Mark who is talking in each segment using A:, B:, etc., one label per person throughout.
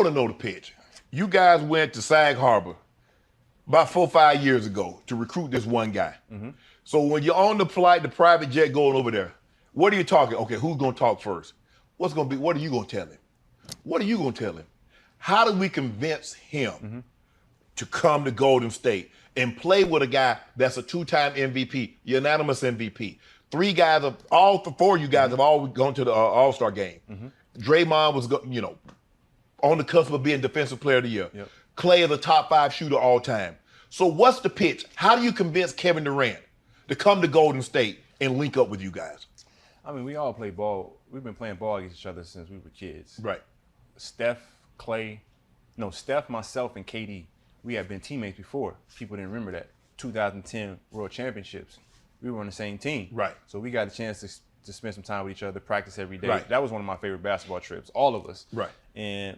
A: want to know the pitch. You guys went to Sag Harbor about 4 or 5 years ago to recruit this one guy. Mm-hmm. So when you're on the flight, the private jet going over there, what are you talking? Okay, who's going to talk first? What are you going to tell him? What are you going to tell him? How do we convince him to come to Golden State and play with a guy that's a 2-time MVP, unanimous MVP? 3 guys, all 4 of you guys have all gone to the All-Star game. Draymond was, on the cusp of being Defensive Player of the Year. Yep. Klay is a top 5 shooter all time. So what's the pitch? How do you convince Kevin Durant to come to Golden State and link up with you guys?
B: I mean, we all play ball. We've been playing ball against each other since we were kids.
A: Right.
B: Steph, myself, and KD, we had been teammates before. People didn't remember that. 2010 World Championships, we were on the same team.
A: Right.
B: So we got a chance to spend some time with each other, practice every day.
A: Right.
B: That was one of my favorite basketball trips, all of us.
A: Right. And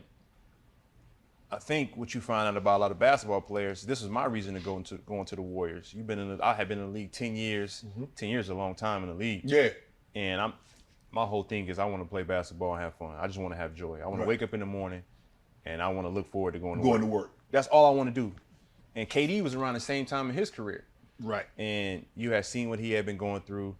B: I think what you find out about a lot of basketball players, this is my reason to go into the Warriors. I have been in the league 10 years. 10 years is a long time in the league.
A: Yeah.
B: And my whole thing is I want to play basketball and have fun. I just want to have joy. I want to wake up in the morning and I want to look forward to going to work. That's all I want to do. And KD was around the same time in his career.
A: Right.
B: And you had seen what he had been going through.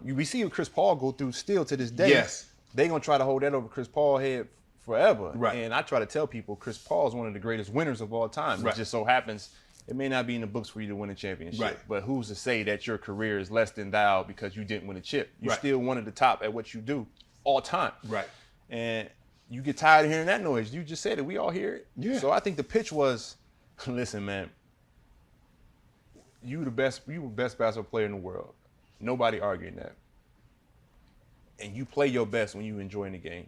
B: We see what Chris Paul go through still to this day.
A: Yes.
B: They're going to try to hold that over Chris Paul's head forever.
A: Right.
B: And I try to tell people Chris Paul is one of the greatest winners of all time.
A: Right.
B: It just so happens it may not be in the books for you to win a championship.
A: Right.
B: But who's to say that your career is less than thou because you didn't win a chip? You're
A: right.
B: still one of the top at what you do all time.
A: Right.
B: And you get tired of hearing that noise. You just said it. We all hear it.
A: Yeah.
B: So I think the pitch was, listen, man, you were the best basketball player in the world. Nobody arguing that. And you play your best when you enjoying the game.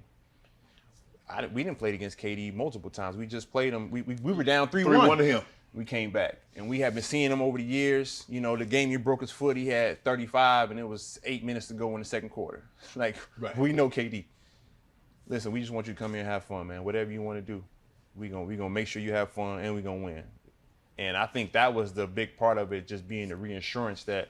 B: We didn't play against KD multiple times. We just played him. We were down 3-1.
A: 3-1 to him.
B: We came back. And we have been seeing him over the years. You know, the game he broke his foot, he had 35, and it was 8 minutes to go in the second quarter. Like, right. We know KD. Listen, we just want you to come here and have fun, man. Whatever you want to do, we gonna make sure you have fun, and we're going to win. And I think that was the big part of it, just being the reassurance that,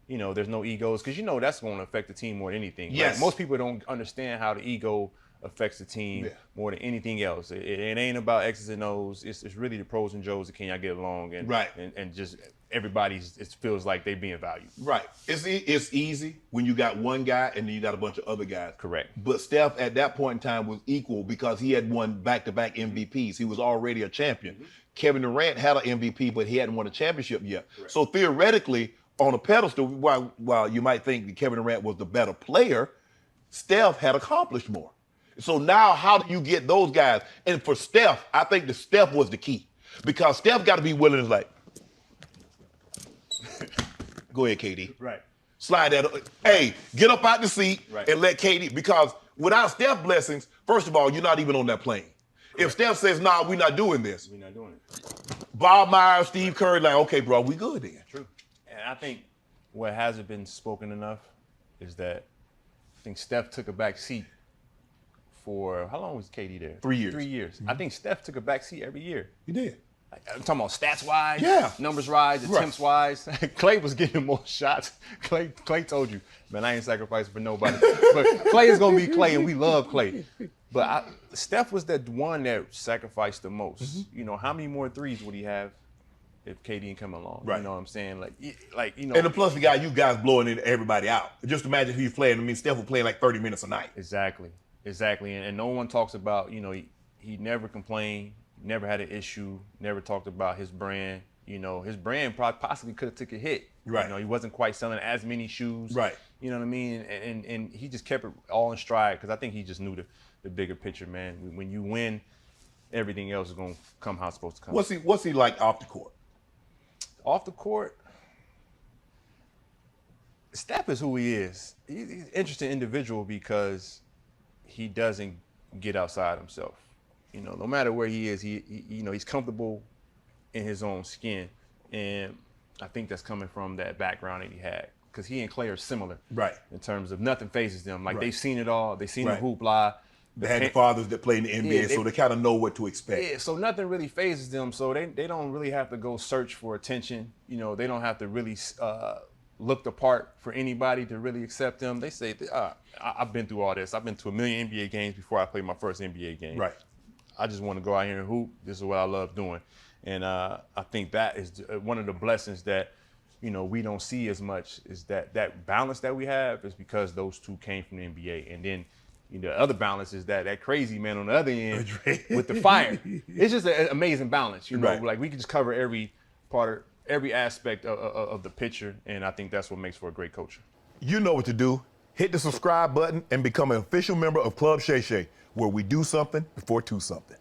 B: you know, there's no egos, because you know that's going to affect the team more than anything.
A: Yes.
B: Right? Most people don't understand how the ego affects the team more than anything else. It ain't about X's and O's. It's really the pros and Joes that can y'all get along, and
A: right.
B: and just everybody's. It feels like they being valued.
A: Right. It's easy when you got one guy and then you got a bunch of other guys.
B: Correct.
A: But Steph at that point in time was equal because he had won back-to-back MVPs. He was already a champion. Mm-hmm. Kevin Durant had an MVP, but he hadn't won a championship yet. Correct. So theoretically, on a pedestal, while you might think that Kevin Durant was the better player, Steph had accomplished more. So now how do you get those guys? And for Steph, I think that Steph was the key. Because Steph got to be willing to like, go ahead, KD.
B: Right.
A: Slide that. Hey, get up out the seat and let KD. Because without Steph blessings, first of all, you're not even on that plane. Correct. If Steph says, nah, we're not doing this.
B: We're not doing it.
A: Bob Myers, Steve Curry, like, okay, bro, we good then.
B: True. And I think what hasn't been spoken enough is that I think Steph took a back seat for, how long was KD there?
A: 3 years.
B: 3 years. Mm-hmm. I think Steph took a back seat every year.
A: He did.
B: I'm talking about stats-wise, numbers-wise, attempts-wise. Klay was getting more shots. Klay told you, man, I ain't sacrificing for nobody. But Klay is going to be Klay, and we love Klay. But Steph was that one that sacrificed the most. Mm-hmm. You know, how many more threes would he have if KD didn't come along? Right. You know what I'm saying? Like you know.
A: And the plus, you guys blowing everybody out. Just imagine who you playing. I mean, Steph was playing like 30 minutes a night.
B: Exactly. And no one talks about, you know, he never complained, never had an issue, never talked about his brand. You know, his brand possibly could have took a hit. Right. You know, he wasn't quite selling as many shoes. Right. You know what I mean? And he just kept it all in stride because I think he just knew the bigger picture, man. When you win, everything else is going to come how it's supposed to come.
A: What's he like off the court?
B: Off the court, Steph is who he is. He's an interesting individual because he doesn't get outside himself. You know, no matter where he is, he's comfortable in his own skin. And I think that's coming from that background that he had. Because he and Klay are similar. Right. In terms of nothing phases them. Like they've seen it all. They've seen the hoopla.
A: They had the fathers that played in the NBA, so they kind of know what to expect.
B: Yeah, so nothing really phases them. So they don't really have to go search for attention. You know, they don't have to really look the part for anybody to really accept them. They say, I've been through all this. I've been to 1 million NBA games before I played my first NBA game. Right. I just want to go out here and hoop. This is what I love doing. And I think that is one of the blessings that, we don't see as much, is that balance that we have is because those two came from the NBA. And then the other balance is that crazy man on the other end with the fire. It's just an amazing balance,
A: Right.
B: Like we can just cover every part, every aspect of the picture, and I think that's what makes for a great coach.
A: You know what to do. Hit the subscribe button and become an official member of Club Shay Shay, where we do something before two something.